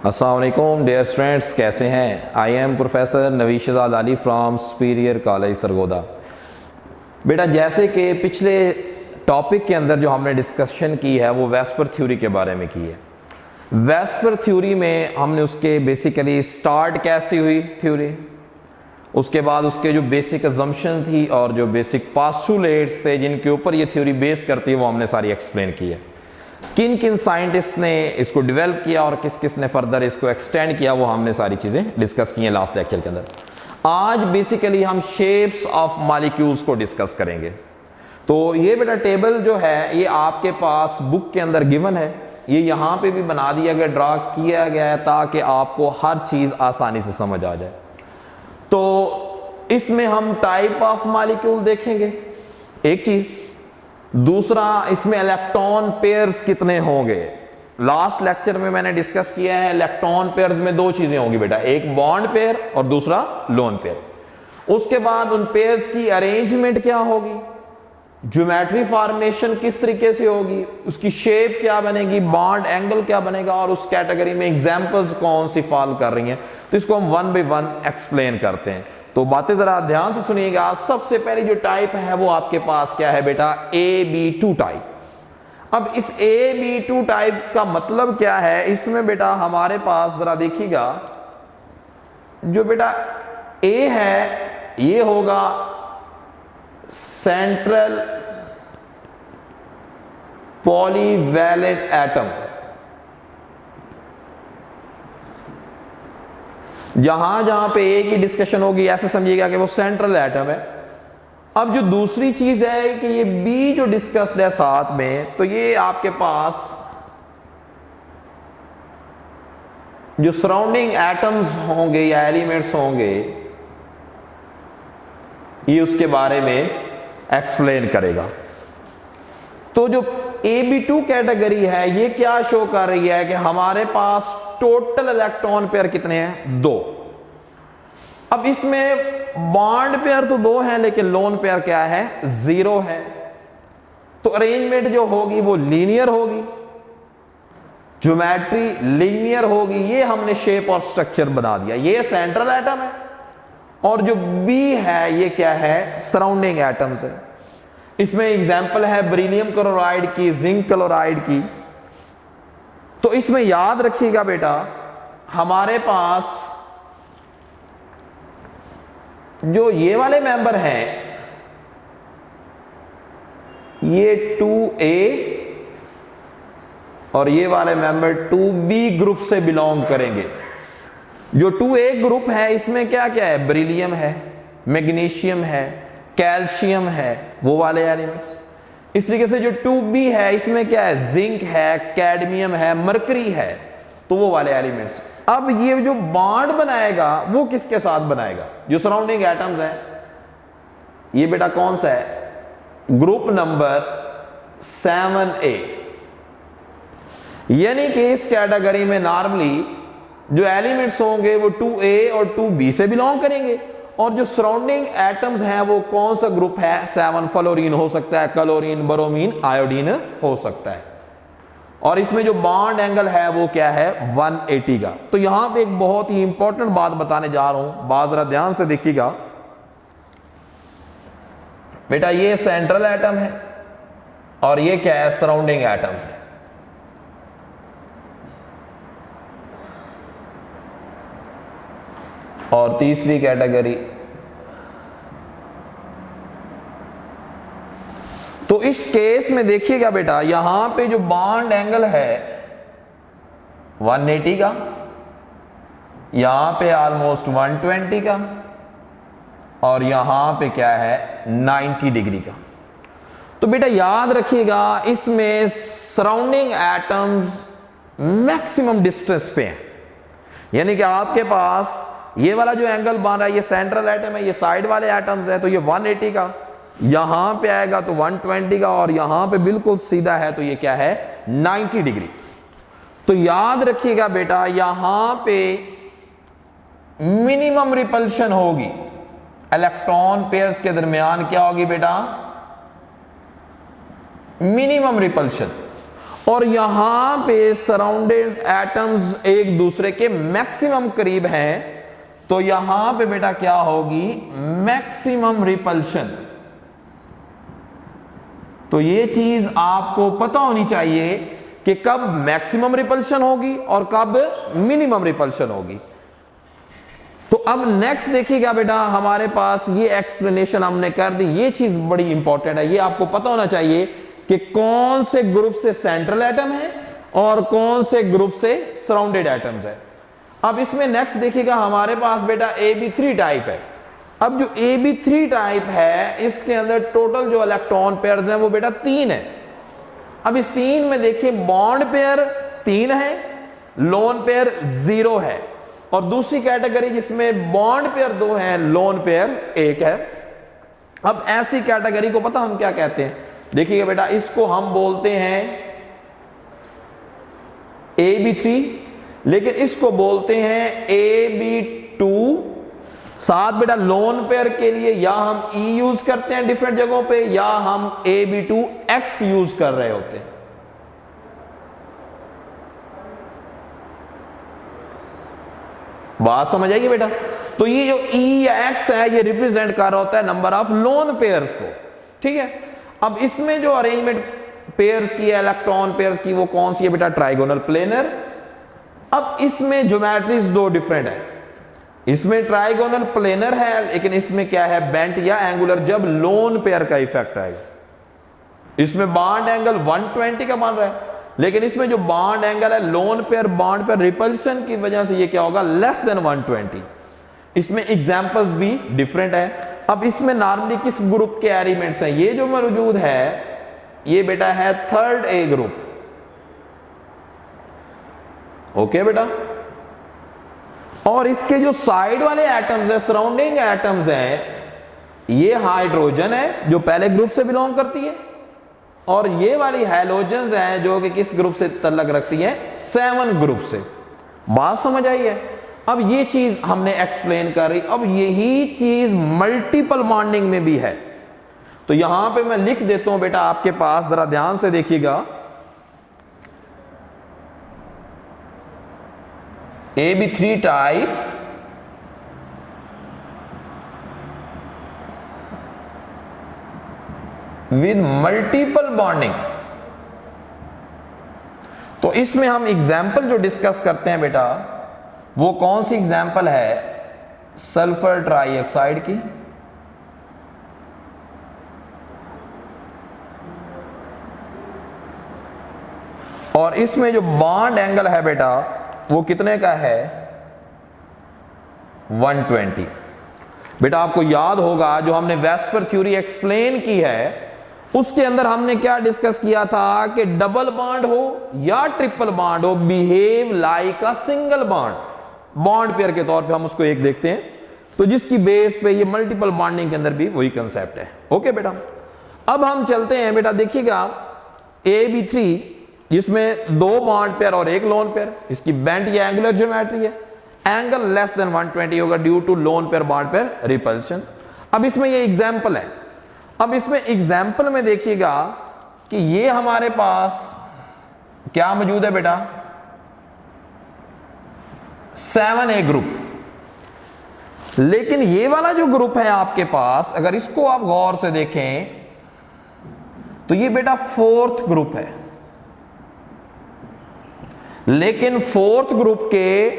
अस्सलाम वालेकुम dear students, कैसे हैं। I am professor Naveed Shahzad Ali from superior college Sargodha. बेटा, जैसे कि पिछले टॉपिक के अंदर जो हमने डिस्कशन की है वो वेस्पर थ्योरी के बारे में की है। वेस्पर थ्योरी में हमने उसके बेसिकली स्टार्ट कैसी हुई थ्योरी, उसके बाद उसके जो बेसिक अजम्पशन थी और जो बेसिक पास्टुलेट्स थे जिनके ऊपर ये थ्योरी बेस करती है वो हमने सारी एक्सप्लेन की है। किन किन साइंटिस्ट ने इसको डेवलप किया और किस किस ने फर्दर इसको एक्सटेंड किया वो हमने सारी चीज़ें डिस्कस की हैं लास्ट लेक्चर के अंदर। आज बेसिकली हम शेप्स ऑफ मॉलिक्यूल्स को डिस्कस करेंगे। तो ये बेटा टेबल जो है ये आपके पास बुक के अंदर गिवन है, ये यहाँ पे भी बना दिया गया, ड्रा किया गया है ताकि आपको हर चीज़ आसानी से समझ आ जाए। तो इसमें हम टाइप ऑफ मॉलिक्यूल देखेंगे एक चीज़, दूसरा इसमें इलेक्ट्रॉन पेयर्स कितने होंगे। लास्ट लेक्चर में मैंने डिस्कस किया है इलेक्ट्रॉन पेयर्स में दो चीजें होंगी बेटा, एक बॉन्ड पेयर और दूसरा लोन पेयर। उसके बाद उन पेयर्स की अरेंजमेंट क्या होगी, ज्योमेट्री फॉर्मेशन किस तरीके से होगी, उसकी शेप क्या बनेगी, बॉन्ड एंगल क्या बनेगा और उस कैटेगरी में एग्जांपल्स कौन सी फॉलो कर रही हैं। तो इसको हम वन बाय वन एक्सप्लेन करते हैं। तो बातें जरा ध्यान से सुनिएगा। सबसे पहले जो टाइप है वो आपके पास क्या है बेटा, AB2 टाइप। अब इस AB2 टाइप का मतलब क्या है, इसमें बेटा हमारे पास जरा देखिएगा, जो बेटा A है ये होगा सेंट्रल पॉलीवैलेंट एटम, जहां जहां पे ए की डिस्कशन होगी ऐसे समझिएगा कि वो सेंट्रल एटम है। अब जो दूसरी चीज है कि ये बी जो डिस्कस्ड है साथ में, तो ये आपके पास जो सराउंडिंग एटम्स होंगे या एलिमेंट्स होंगे ये उसके बारे में एक्सप्लेन करेगा। तो जो AB2 कैटेगरी है ये क्या शो कर रही है कि हमारे पास टोटल इलेक्ट्रॉन पेयर कितने हैं, 2। अब इसमें बॉन्ड पेयर तो 2 हैं लेकिन लोन पेयर क्या है, 0 है। तो अरेंजमेंट जो होगी वो लीनियर होगी, ज्योमेट्री लीनियर होगी। ये हमने शेप और स्ट्रक्चर बना दिया। ये सेंट्रल एटम है और जो बी है ये क्या है, सराउंडिंग एटम्स है। इसमें एग्जाम्पल है बेरिलियम क्लोराइड की, जिंक क्लोराइड की। तो इसमें याद रखिएगा बेटा हमारे पास जो ये वाले मेंबर हैं ये 2A और ये वाले मेंबर 2B ग्रुप से बिलोंग करेंगे। जो 2A ग्रुप है इसमें क्या क्या है, बेरिलियम है, मैग्नीशियम है, कैल्शियम है, वो वाले एलिमेंट्स। इस तरीके से जो 2B है इसमें क्या है, जिंक है, कैडमियम है, मरकरी है, तो वो वाले एलिमेंट्स। अब ये जो बॉन्ड बनाएगा वो किसके साथ बनाएगा, जो सराउंडिंग एटम्स हैं, ये बेटा कौन सा है, ग्रुप नंबर 7A। यानी कि इस कैटेगरी में नॉर्मली जो एलिमेंट्स होंगे वो 2A और 2B से बिलोंग करेंगे और जो सराउंडिंग एटम्स हैं वो कौन सा ग्रुप है, 7। फ्लोरीन हो सकता है, क्लोरीन, ब्रोमीन, आयोडीन हो सकता है। और इसमें जो बॉन्ड एंगल है वो क्या है, 180 का। तो यहां पे एक बहुत ही इंपॉर्टेंट बात बताने जा रहा हूं, बात जरा ध्यान से देखिएगा बेटा। ये सेंट्रल एटम है और ये क्या है, सराउंडिंग एटम्स है। और तीसरी कैटेगरी, तो इस केस में देखिएगा बेटा यहां पे जो बॉन्ड एंगल है 180 का, यहां पे ऑलमोस्ट 120 का और यहां पे क्या है 90 डिग्री का। तो बेटा याद रखिएगा इसमें सराउंडिंग एटम्स मैक्सिमम डिस्टेंस पे हैं। यानी कि आपके पास ये वाला जो एंगल बन रहा है ये सेंट्रल एटम है, ये साइड वाले एटम्स है, तो ये 180 का, यहां पे आएगा तो 120 का और यहां पे बिल्कुल सीधा है तो ये क्या है 90 डिग्री। तो याद रखिएगा बेटा यहां पे मिनिमम रिपल्शन होगी इलेक्ट्रॉन पेयर्स के दरमियान, क्या होगी बेटा, मिनिमम रिपल्शन। और यहां पे सराउंडेड एटम्स एक दूसरे के मैक्सिमम करीब हैं, तो यहां पे बेटा क्या होगी, मैक्सिमम रिपल्शन। तो ये चीज आपको पता होनी चाहिए कि कब मैक्सिमम रिपल्शन होगी और कब मिनिमम रिपल्शन होगी। तो अब नेक्स्ट देखिएगा बेटा, हमारे पास ये एक्सप्लेनेशन हमने कर दी। ये चीज बड़ी इंपॉर्टेंट है, ये आपको पता होना चाहिए कि कौन से ग्रुप से सेंट्रल एटम है और कौन से ग्रुप से सराउंडेड एटम्स है। अब इसमें नेक्स्ट देखिएगा, हमारे पास बेटा AB3 टाइप है। अब जो AB3 टाइप है, इसके अंदर टोटल जो इलेक्ट्रॉन पेयर्स हैं वो बेटा 3 है। अब इस 3 में देखिए, बॉन्ड पेयर 3 है, लोन पेयर 0 है, और दूसरी कैटेगरी जिसमें बॉन्ड पेयर 2 है, लोन पेयर 1 है। अब ऐसी कैटेगरी को पता हम क्या कहते हैं, देखिएगा बेटा, इसको हम बोलते हैं AB3, लेकिन इसको बोलते हैं AB2। साथ बेटा लोन पेयर के लिए या हम E यूज करते हैं डिफरेंट जगहों पे, या हम AB2X यूज कर रहे होते हैं। बात समझ आएगी बेटा। तो ये जो E या X है, ये रिप्रेजेंट कर रहा होता है नंबर ऑफ लोन पेयर्स को, ठीक है। अब इसमें जो अरेंजमेंट पेयर्स की है, इलेक्ट्रॉन पेयर्स की, वो कौन सी है बेटा, ट्राइगोनल प्लेनर। अब इसमें ज्योमेट्रीज दो डिफरेंट है, इसमें ट्राइगोनल प्लेनर है, लेकिन इसमें क्या है, बेंट या एंगुलर, जब लोन पेयर का इफेक्ट आएगा। इसमें बॉन्ड एंगल 120 का बन रहा है, लेकिन इसमें जो बॉन्ड एंगल है, loan pair bond pair repulsion की वजह से ये क्या होगा, लेस देन 120। इसमें एग्जांपल्स भी डिफरेंट है। अब इसमें नॉर्मली किस ग्रुप के एलिमेंट्स हैं, ये जो मौजूद है, ये बेटा है 3rd A ग्रुप। ओके बेटा। और इसके जो साइड वाले एटम्स है, सराउंडिंग एटम्स हैं, ये हाइड्रोजन है जो पहले ग्रुप से बिलोंग करती है, और ये वाली हैलोजन्स हैं जो कि किस ग्रुप से तल्लक रखती है, 7 ग्रुप से। बात समझ आई है। अब ये चीज हमने एक्सप्लेन कर रही। अब यही चीज मल्टीपल बॉन्डिंग में भी है, तो यहां पे मैं लिख देता हूं बेटा आपके पास, जरा ध्यान से देखिएगा। AB3 type with multiple bonding. तो इसमें हम एग्जाम्पल जो डिस्कस करते हैं बेटा, वो कौन सी एग्जाम्पल है, सल्फर ट्राइऑक्साइड की, और इसमें जो बॉन्ड एंगल है बेटा वो कितने का है, 120। बेटा आपको याद होगा जो हमने वेस्पर थ्योरी एक्सप्लेन की है, उसके अंदर हमने क्या डिस्कस किया था कि डबल बॉन्ड हो या ट्रिपल बॉन्ड हो, behave like a single bond. Bond pair के तौर पे हम उसको एक देखते हैं, तो जिसकी बेस पे ये मल्टीपल बॉन्डिंग के अंदर भी वही कंसेप्ट है। ओके बेटा। अब हम चलते हैं बेटा, देखिएगा AB3 जिसमें 2 बॉन्ड पेयर और 1 लोन पेयर, इसकी बेंट या एंगुलर ज्योमेट्री है, एंगल लेस देन 120 होगा due to lone pair bond pair repulsion. अब इसमें ये एग्जाम्पल है। अब इसमें एग्जाम्पल में देखिएगा कि ये हमारे पास क्या मौजूद है बेटा, 7A ग्रुप। लेकिन ये वाला जो ग्रुप है आपके पास, अगर इसको आप गौर से देखें तो ये बेटा 4th ग्रुप है। लेकिन 4th ग्रुप के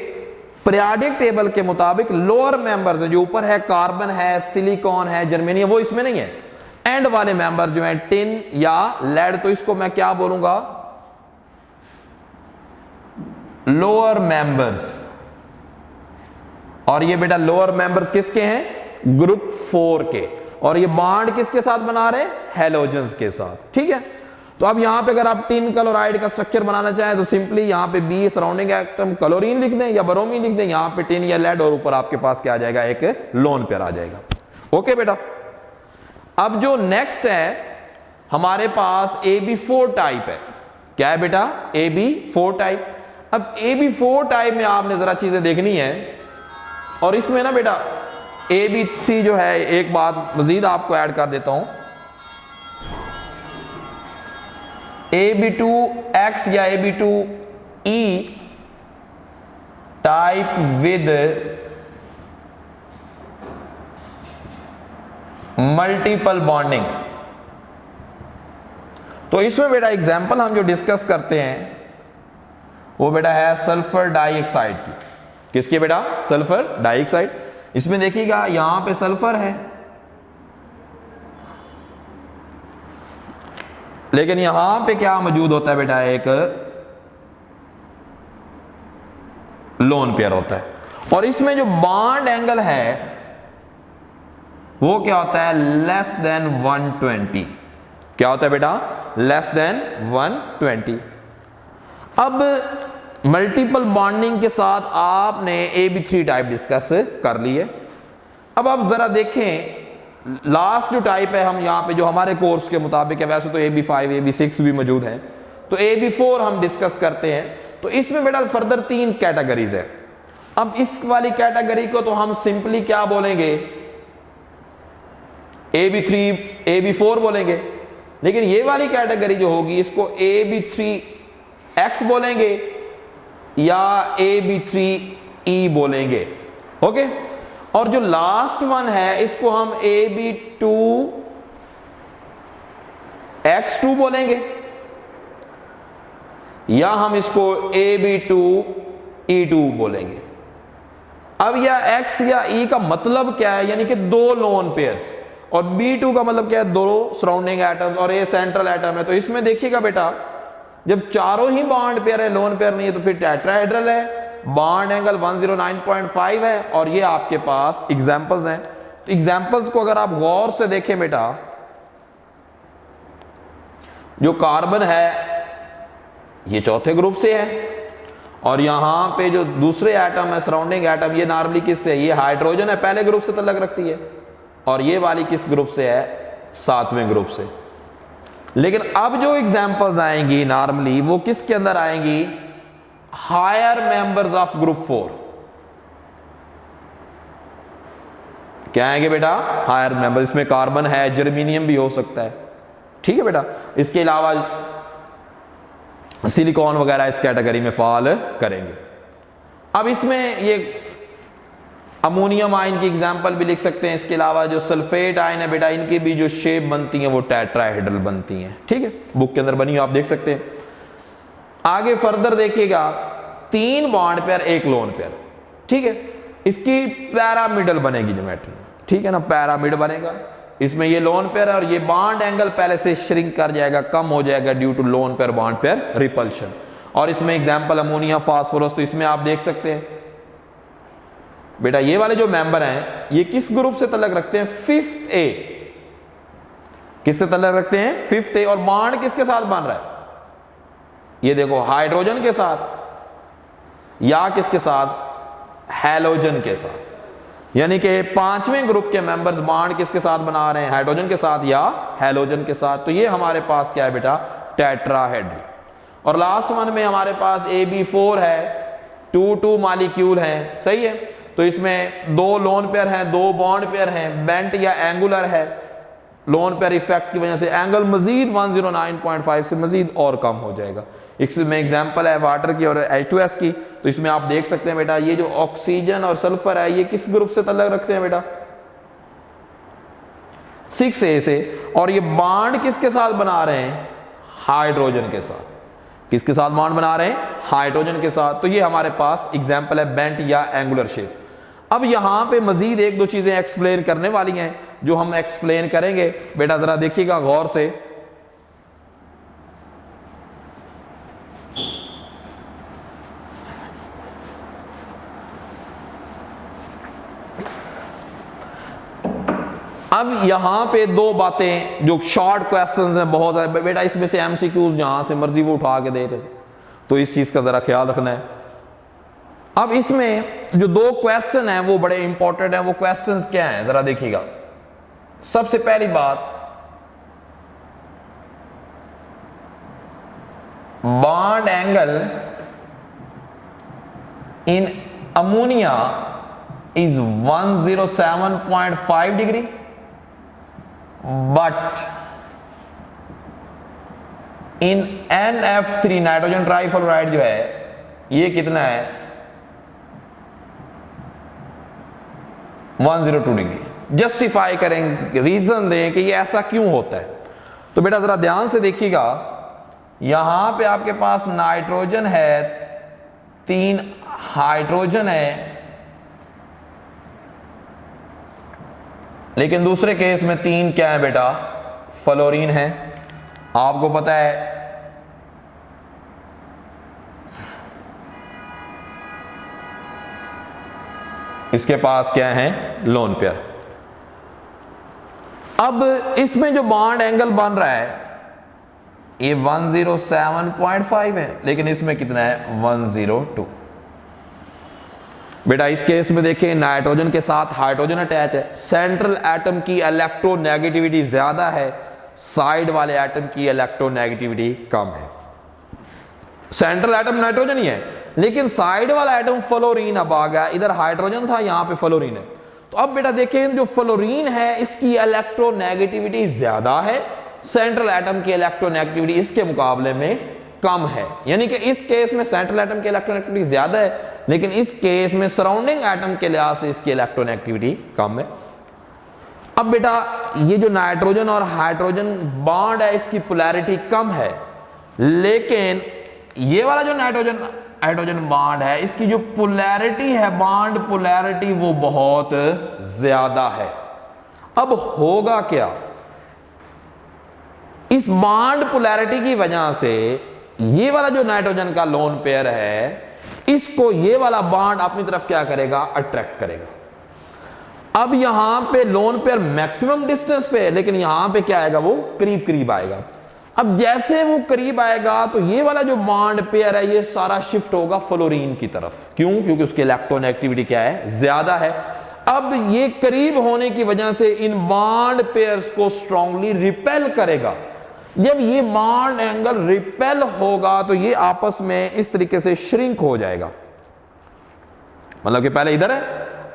पीरियोडिक टेबल के मुताबिक लोअर मेंबर्स जो ऊपर है, कार्बन है, सिलिकॉन है, जर्मेनियम, वो इसमें नहीं है। एंड वाले मेंबर जो है टिन या लेड, तो इसको मैं क्या बोलूंगा, लोअर मेंबर्स। और ये बेटा लोअर मेंबर्स किसके हैं, ग्रुप 4 के, और ये बॉन्ड किसके साथ बना रहे हैं, हैलोजेंस के साथ। ठीक है। तो अब यहां पे अगर आप टिन क्लोराइड का स्ट्रक्चर बनाना चाहें तो सिंपली यहां पे बी सराउंडिंग एटम क्लोरीन लिख दें या ब्रोमीन लिख दें, यहां पे टिन या लेड, और ऊपर आपके पास क्या आ जाएगा, एक लोन पेयर आ जाएगा। ओके बेटा। अब जो नेक्स्ट है हमारे पास AB4 टाइप है। क्या है बेटा, AB4 टाइप। अब AB4 टाइप में आपने जरा चीजें देखनी है, और इसमें ना बेटा AB3 जो है, एक बात मजीद आपको ऐड कर देता हूं। Ab2X या Ab2E type with multiple bonding. तो इसमें बेटा एग्जांपल हम जो डिस्कस करते हैं वो बेटा है सल्फर डाइऑक्साइड की। किसकी बेटा? Sulphur dioxide. इसमें देखिएगा यहां पे सल्फर है, लेकिन यहां पे क्या मौजूद होता है बेटा? एक लोन पेयर होता है, और इसमें जो बॉन्ड एंगल है वो क्या होता है? Less than 120। क्या होता है बेटा? Less than 120। अब मल्टीपल बॉन्डिंग के साथ आपने Ab3 टाइप डिस्कस कर लिए। अब आप जरा देखें लास्ट जो टाइप है हम यहाँ पे जो हमारे कोर्स के मुताबिक है, वैसे तो Ab5 Ab6 भी मौजूद है, तो Ab4 हम डिस्कस करते हैं। तो इसमें बेटा फर्दर 3 कैटेगरीज है। अब इस वाली कैटेगरी को तो हम सिंपली क्या बोलेंगे? Ab3 Ab4 बोलेंगे, लेकिन ये वाली कैटेगरी जो होगी इसको Ab3X बोलेंगे या Ab3E बोलेंगे। ओके, और जो लास्ट वन है इसको हम Ab2X2 बोलेंगे या हम इसको Ab2E2 बोलेंगे। अब यह X या E का मतलब क्या है? यानी कि 2 लोन पेयर्स, और B2 का मतलब क्या है? 2 सराउंडिंग एटम्स, और A सेंट्रल एटम है। तो इसमें देखिएगा बेटा जब चारों ही बॉन्ड पेयर है, लोन पेयर नहीं है, तो फिर टेट्राहेड्रल है, बॉन्ड एंगल 109.5 है, और ये आपके पास एग्जांपल्स हैं। तो एग्जांपल्स को अगर आप गौर से देखें बेटा, जो कार्बन है ये चौथे ग्रुप से है, और यहां पे जो दूसरे एटम है सराउंडिंग एटम, ये नॉर्मली किससे है? ये हाइड्रोजन है, पहले ग्रुप से तल्लक रखती है, और ये वाली किस ग्रुप से है? 7वें ग्रुप से। लेकिन अब जो एग्जांपल्स आएंगी नॉर्मली वो किसके अंदर आएंगी? Higher members of group 4। क्या आएंगे बेटा? Higher member. इसमें कार्बन है, जर्मीनियम भी हो सकता है, ठीक है बेटा। इसके अलावा सिलिकॉन वगैरह इस कैटेगरी में फॉल करेंगे। अब इसमें ये अमोनियम आयन की एग्जांपल भी लिख सकते हैं। इसके अलावा जो सल्फेट आयन है बेटा, इनकी भी जो शेप बनती है वो टेट्राहेड्रल बनती हैं, ठीक है, बुक के अंदर बनी हुई आप देख सकते हैं। आगे फर्दर देखिएगा 3 बॉन्ड पेयर 1 लोन पेयर, ठीक है। इसकी पैरामिडल बनेगी ज्योमेट्री, ठीक है ना, पैरामिड बनेगा। इसमें ये लोन पेयर है और ये बॉन्ड एंगल पहले से श्रिंक कर जाएगा, कम हो जाएगा due to lone pair bond pair repulsion. और इसमें एग्जांपल अमोनिया फास्फोरस, तो इसमें आप देख सकते हैं बेटा ये वाले जो मेंबर हैं ये किस ग्रुप से तल्लक रखते हैं? 5th A। किससे तल्लक रखते हैं? 5th A। और बॉन्ड किसके साथ बन रहा है? ये देखो हाइड्रोजन के साथ या किसके साथ? हैलोजन के साथ। यानी कि 5वें ग्रुप के मेंबर्स बॉन्ड किसके साथ बना रहे हैं? हाइड्रोजन के साथ या हैलोजन के साथ। तो ये हमारे पास क्या है बेटा? टेट्राहेड्रल। और लास्ट वन में हमारे पास Ab4 है, 2 मॉलिक्यूल हैं, सही है। तो इसमें 2 लोन पेयर हैं, 2 बॉन्ड पेयर हैं, बेंट या एंगुलर है। लोन पेयर इफेक्ट की वजह से एंगल मजीद 109.5 से मजीद और कम हो जाएगा। इसमें एग्जांपल है वाटर की और H2S की। तो इसमें आप देख सकते हैं बेटा ये जो ऑक्सीजन और सल्फर है ये किस ग्रुप से तल्लक रखते हैं बेटा? 6A से। और ये बॉन्ड किसके साथ बना रहे हैं? हाइड्रोजन के साथ। किसके साथ बॉन्ड बना रहे हैं? हाइड्रोजन के साथ। तो ये हमारे पास एग्जांपल है बेंट या एंगुलर शेप। अब यहां पे मजीद 1-2 चीजें एक्सप्लेन करने वाली हैं जो हम एक्सप्लेन करेंगे। बेटा जरा देखिएगा गौर से। अब यहां पे 2 बातें जो शॉर्ट क्वेश्चंस हैं बहुत सारे बेटा, इसमें से एमसीक्यूज जहां से मर्जी वो उठा के दे रहे, तो इस चीज का जरा ख्याल रखना है। अब इसमें जो 2 क्वेश्चन हैं वो बड़े इंपॉर्टेंट हैं। वो क्वेश्चंस क्या हैं जरा देखिएगा। सबसे पहली बात, bond angle in ammonia is 107.5 degree, but in NF3 nitrogen trifluoride जो है ये कितना है 102 डिग्री। जस्टिफाई करेंगे, रीजन दें कि ये ऐसा क्यों होता है। तो बेटा जरा ध्यान से देखिएगा, यहां पे आपके पास नाइट्रोजन है, 3 हाइड्रोजन है, लेकिन दूसरे केस में 3 क्या है बेटा फ्लोरीन है। आपको पता है इसके पास क्या है लोन पेयर। अब इसमें जो बॉन्ड एंगल बन रहा है ये 107.5 है, लेकिन इसमें कितना है 102। बेटा इस केस में देखिए नाइट्रोजन के साथ हाइड्रोजन अटैच है, सेंट्रल एटम की इलेक्ट्रोनेगेटिविटी ज्यादा है, साइड वाले एटम की इलेक्ट्रोनेगेटिविटी कम है। सेंट्रल एटम नाइट्रोजन ही है, लेकिन साइड वाला एटम फ्लोरीन अब आ गया, इधर हाइड्रोजन था यहां पे फ्लोरीन है। तो अब बेटा देखिए जो फ्लोरीन है इसकी इलेक्ट्रोनेगेटिविटी ज्यादा है, सेंट्रल एटम की इलेक्ट्रोनेगेटिविटी इसके मुकाबले में कम है। यानी कि इस केस में सेंट्रल एटम की इलेक्ट्रोनेगेटिविटी ज्यादा है, लेकिन इस केस में सराउंडिंग एटम के लिहाज से इसकी इलेक्ट्रोनेगेटिविटी कम है। अब बेटा ये जो नाइट्रोजन और हाइड्रोजन बॉन्ड है इसकी पोलैरिटी कम है, लेकिन ये वाला जो नाइट्रोजन हाइड्रोजन बॉन्ड है इसकी जो पोलैरिटी है, बॉन्ड पोलैरिटी, वो बहुत ज्यादा है। अब होगा क्या, इस बॉन्ड पोलैरिटी की वजह से ये वाला जो नाइट्रोजन का लोन पेयर है इसको ये वाला बॉन्ड अपनी तरफ क्या करेगा अट्रैक्ट करेगा। अब यहां पे लोन पेयर मैक्सिमम डिस्टेंस पे है, लेकिन यहां पे क्या आएगा वो करीब करीब आएगा। अब जैसे वो करीब आएगा तो ये वाला जो बॉन्ड पेयर है ये सारा शिफ्ट होगा फ्लोरीन की तरफ। क्यों? क्योंकि उसकी इलेक्ट्रोनेगेटिविटी क्या है ज्यादा है। अब ये करीब होने की वजह से इन बॉन्ड पेयर्स को स्ट्रांगली रिपेल करेगा। जब ये बॉन्ड एंगल रिपेल होगा तो ये आपस में इस तरीके से श्रिंक हो जाएगा, मतलब कि पहले इधर है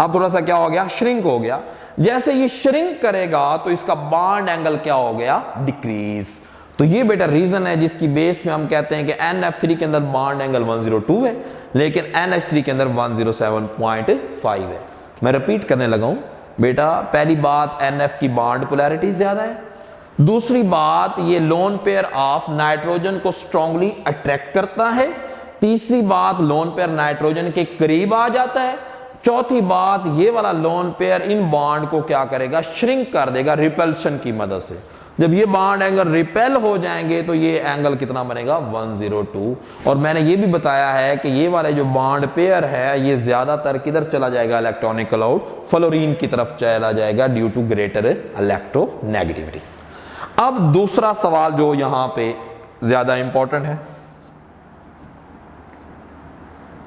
अब थोड़ा सा क्या हो गया श्रिंक हो गया। जैसे ये श्रिंक करेगा तो इसका बॉन्ड एंगल क्या हो गया डिक्रीज। तो ये बेटा रीजन है जिसकी बेस में हम कहते हैं कि NF3 के अंदर बॉन्ड एंगल 102 है, लेकिन NH3 के अंदर 107.5 है। मैं रिपीट करने लगा हूं बेटा, पहली बात NF की बॉन्ड पोलैरिटी ज्यादा है, दूसरी बात ये लोन पेयर ऑफ नाइट्रोजन को स्ट्रांगली अट्रैक्ट करता है, तीसरी बात लोन पेयर नाइट्रोजन के करीब आ जाता है, चौथी बात ये वाला लोन पेयर इन बॉन्ड को क्या करेगा श्रिंक कर देगा रिपल्शन की मदद से। जब ये बॉन्ड एंगल रिपेल हो जाएंगे तो ये एंगल कितना बनेगा 102। और मैंने ये भी बताया है कि ये वाले जो बॉन्ड पेयर है ये ज्यादातर किधर चला जाएगा इलेक्ट्रॉनिक आउट फ्लोरीन की तरफ चला जाएगा ड्यू टू ग्रेटर इलेक्ट्रोनेगेटिविटी। अब दूसरा सवाल जो यहां पे ज्यादा इंपॉर्टेंट है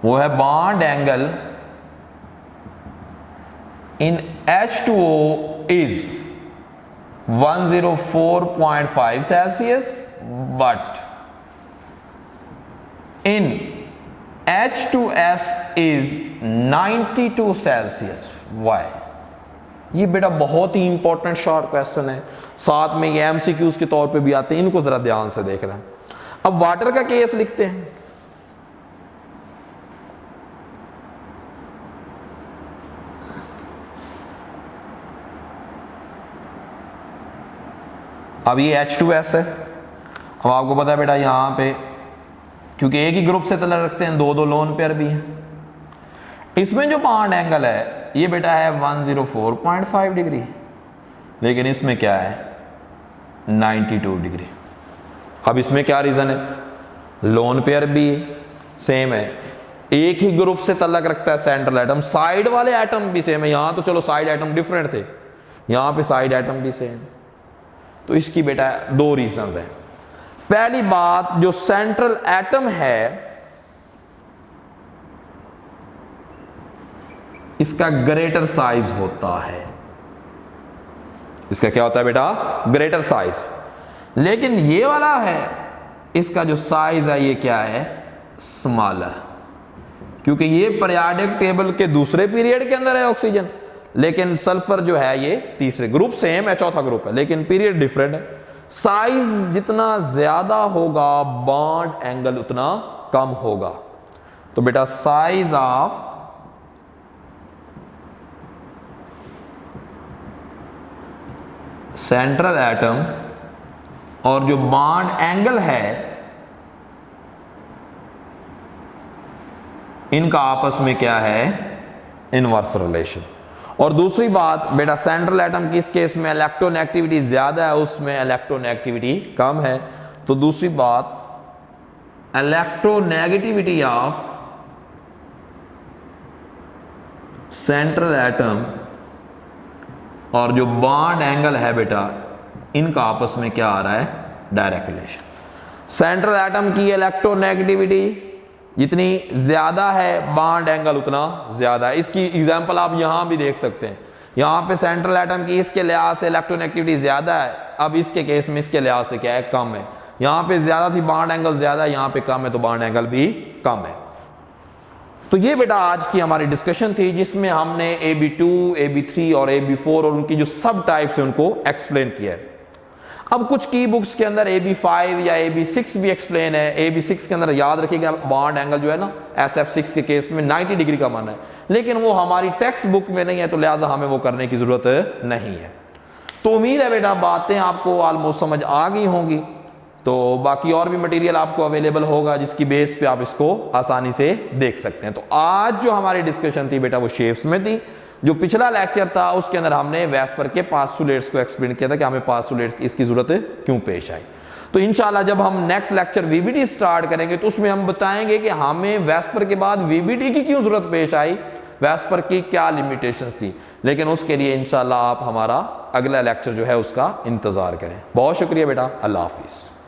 वो है bond angle in H2O is 104.5 Celsius, but in H2S is 92 Celsius. Why? ये बेटा बहुत ही इंपॉर्टेंट शॉर्ट क्वेश्चन है, साथ में ये एमसीक्यूज के तौर पे भी आते हैं, इनको जरा ध्यान से देख रहे हैं। अब वाटर का केस लिखते हैं। अब ये H2S है। अब आपको पता है बेटा यहां पे क्योंकि एक ही ग्रुप से तलक रखते हैं, दो दो लोन पेयर भी हैं। इसमें जो बॉन्ड एंगल है ये बेटा है 104.5 डिग्री, लेकिन इसमें क्या है 92 डिग्री। अब इसमें क्या रीजन है, लोन पेयर भी सेम है, एक ही ग्रुप से तलक रखता है सेंट्रल एटम, साइड वाले एटम भी सेम है। यहां तो चलो साइड एटम डिफरेंट थे, यहां पे साइड एटम भी सेम। तो इसकी बेटा दो रीजंस हैं। पहली बात, जो सेंट्रल एटम है इसका ग्रेटर साइज होता है। इसका क्या होता है बेटा, ग्रेटर साइज। लेकिन ये वाला है इसका जो साइज है ये क्या है, स्मॉलर, क्योंकि ये पीरियोडिक टेबल के दूसरे पीरियड के अंदर है ऑक्सीजन, लेकिन सल्फर जो है ये तीसरे। ग्रुप सेम है, चौथा ग्रुप है, लेकिन पीरियड डिफरेंट है। साइज जितना ज्यादा होगा बॉन्ड एंगल उतना कम होगा। तो बेटा साइज ऑफ सेंट्रल एटम और जो बॉन्ड एंगल है इनका आपस में क्या है, इनवर्स रिलेशन। और दूसरी बात बेटा सेंट्रल एटम की इस केस में इलेक्ट्रोनेगेटिविटी ज्यादा है, उसमें इलेक्ट्रोनेगेटिविटी कम है। तो दूसरी बात इलेक्ट्रोनेगेटिविटी ऑफ सेंट्रल एटम और जो बॉन्ड एंगल है बेटा इनका आपस में क्या आ रहा है, डायरेक्ट रिलेशन। सेंट्रल एटम की इलेक्ट्रोनेगेटिविटी जितनी ज्यादा है बॉन्ड एंगल उतना ज्यादा है। इसकी एग्जांपल आप यहां भी देख सकते हैं, यहां पे सेंट्रल एटम की इसके लिहाज से इलेक्ट्रोनेगेटिविटी ज्यादा है, अब इसके केस में इसके लिहाज से क्या है, कम है। यहां पे ज्यादा थी बॉन्ड एंगल ज्यादा है, यहां पे कम है तो बॉन्ड एंगल भी कम है। तो ये बेटा आज की हमारी डिस्कशन थी जिसमें हमने AB2, AB3 और AB4 और उनकी जो सब टाइप्स है उनको एक्सप्लेन किया है। अब कुछ की बुक्स के अंदर AB5 या AB6 भी एक्सप्लेन है। AB6 के अंदर याद रखिएगा बॉन्ड एंगल जो है ना SF6 के केस में 90 डिग्री का माना है, लेकिन वो हमारी टेक्स्ट बुक में नहीं है तो लिहाजा हमें वो करने की जरूरत नहीं है। तो उम्मीद है बेटा बातें आपको ऑलमोस्ट समझ आ गई होंगी। तो बाकी और भी मटेरियल आपको अवेलेबल होगा जिसकी बेस पे आप इसको आसानी से देख सकते हैं। तो आज जो हमारी डिस्कशन थी बेटा वो शेप्स में थी। जो पिछला लेक्चर था उसके अंदर हमने वेस्पर के पास्टुलेट्स को एक्सप्लेन किया था कि हमें पास्टुलेट्स की इसकी जरूरत क्यों पेश आई। तो इंशाल्लाह जब हम नेक्स्ट लेक्चर VBT स्टार्ट करेंगे तो उसमें हम बताएंगे कि हमें वेस्पर के बाद VBT की क्यों जरूरत पेश आई, वेस्पर की क्या लिमिटेशंस थी। लेकिन उसके लिए इंशाल्लाह आप हमारा अगला लेक्चर जो है उसका इंतजार करें। बहुत शुक्रिया बेटा, अल्लाह हाफिज।